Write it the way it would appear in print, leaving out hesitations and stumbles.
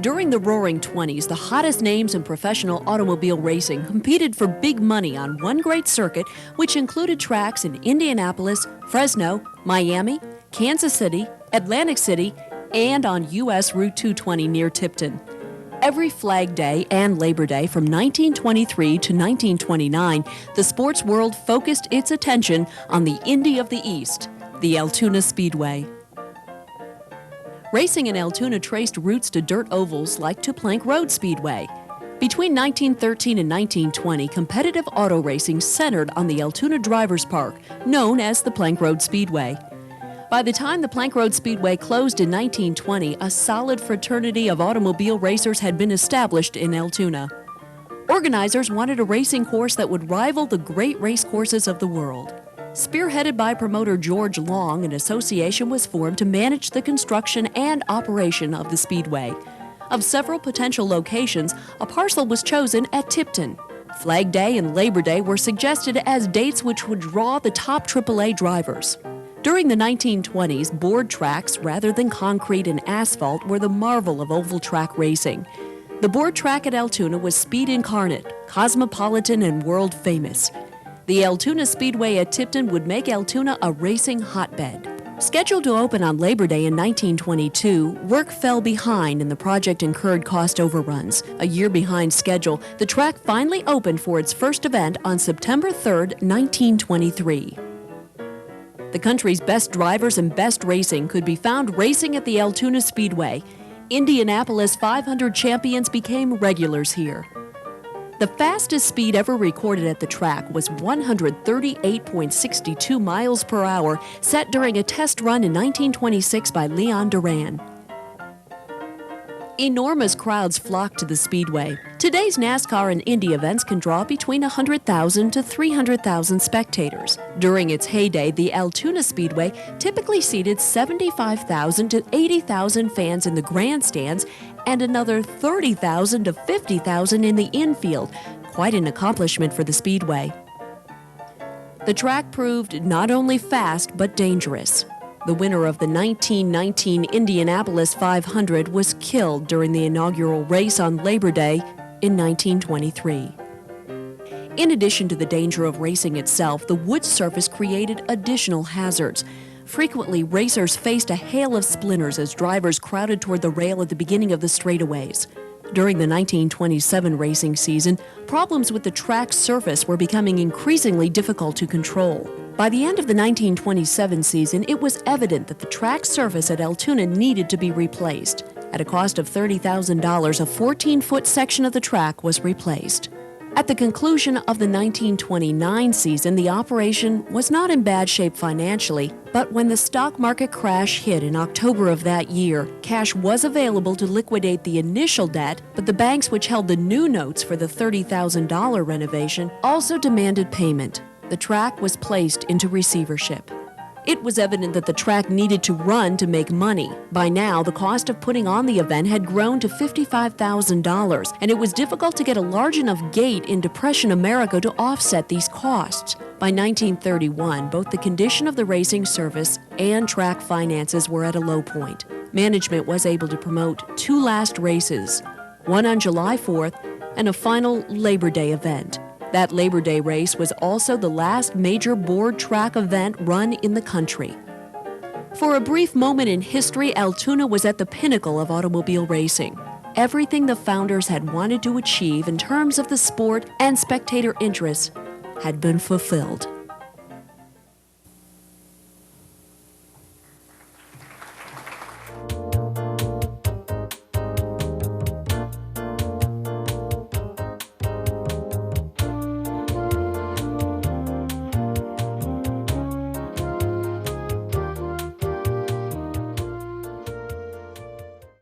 During the Roaring '20s, the hottest names in professional automobile racing competed for big money on one great circuit, which included tracks in Indianapolis, Fresno, Miami, Kansas City, Atlantic City, and on U.S. Route 220 near Tipton. Every Flag Day and Labor Day from 1923 to 1929, the sports world focused its attention on the Indy of the East, the Altoona Speedway. Racing in Altoona traced roots to dirt ovals like to Plank Road Speedway. Between 1913 and 1920, competitive auto racing centered on the Altoona Drivers Park, known as the Plank Road Speedway. By the time the Plank Road Speedway closed in 1920, a solid fraternity of automobile racers had been established in Altoona. Organizers wanted a racing course that would rival the great race courses of the world. Spearheaded by promoter George Long, an association was formed to manage the construction and operation of the Speedway. Of several potential locations, a parcel was chosen at Tipton. Flag Day and Labor Day were suggested as dates which would draw the top AAA drivers. During the 1920s, board tracks rather than concrete and asphalt were the marvel of oval track racing. The board track at Altoona was speed incarnate, cosmopolitan, and world famous. The Altoona Speedway at Tipton would make Altoona a racing hotbed. Scheduled to open on Labor Day in 1922, work fell behind and the project incurred cost overruns. A year behind schedule, the track finally opened for its first event on September 3, 1923. The country's best drivers and best racing could be found racing at the Altoona Speedway. Indianapolis 500 champions became regulars here. The fastest speed ever recorded at the track was 138.62 miles per hour, set during a test run in 1926 by Leon Duran. Enormous crowds flocked to the Speedway. Today's NASCAR and Indy events can draw between 100,000 to 300,000 spectators. During its heyday, the Altoona Speedway typically seated 75,000 to 80,000 fans in the grandstands and another 30,000 to 50,000 in the infield. Quite an accomplishment for the Speedway. The track proved not only fast but dangerous. The winner of the 1919 Indianapolis 500 was killed during the inaugural race on Labor Day in 1923. In addition to the danger of racing itself, the wood surface created additional hazards. Frequently, racers faced a hail of splinters as drivers crowded toward the rail at the beginning of the straightaways. During the 1927 racing season, problems with the track's surface were becoming increasingly difficult to control. By the end of the 1927 season, it was evident that the track's surface at Altoona needed to be replaced. At a cost of $30,000, a 14-foot section of the track was replaced. At the conclusion of the 1929 season, the operation was not in bad shape financially, but when the stock market crash hit in October of that year, cash was available to liquidate the initial debt, but the banks which held the new notes for the $30,000 renovation also demanded payment. The track was placed into receivership. It was evident that the track needed to run to make money. By now, the cost of putting on the event had grown to $55,000, and it was difficult to get a large enough gate in Depression America to offset these costs. By 1931, both the condition of the racing service and track finances were at a low point. Management was able to promote two last races, one on July 4th and a final Labor Day event. That Labor Day race was also the last major board track event run in the country. For a brief moment in history, Altoona was at the pinnacle of automobile racing. Everything the founders had wanted to achieve in terms of the sport and spectator interest had been fulfilled.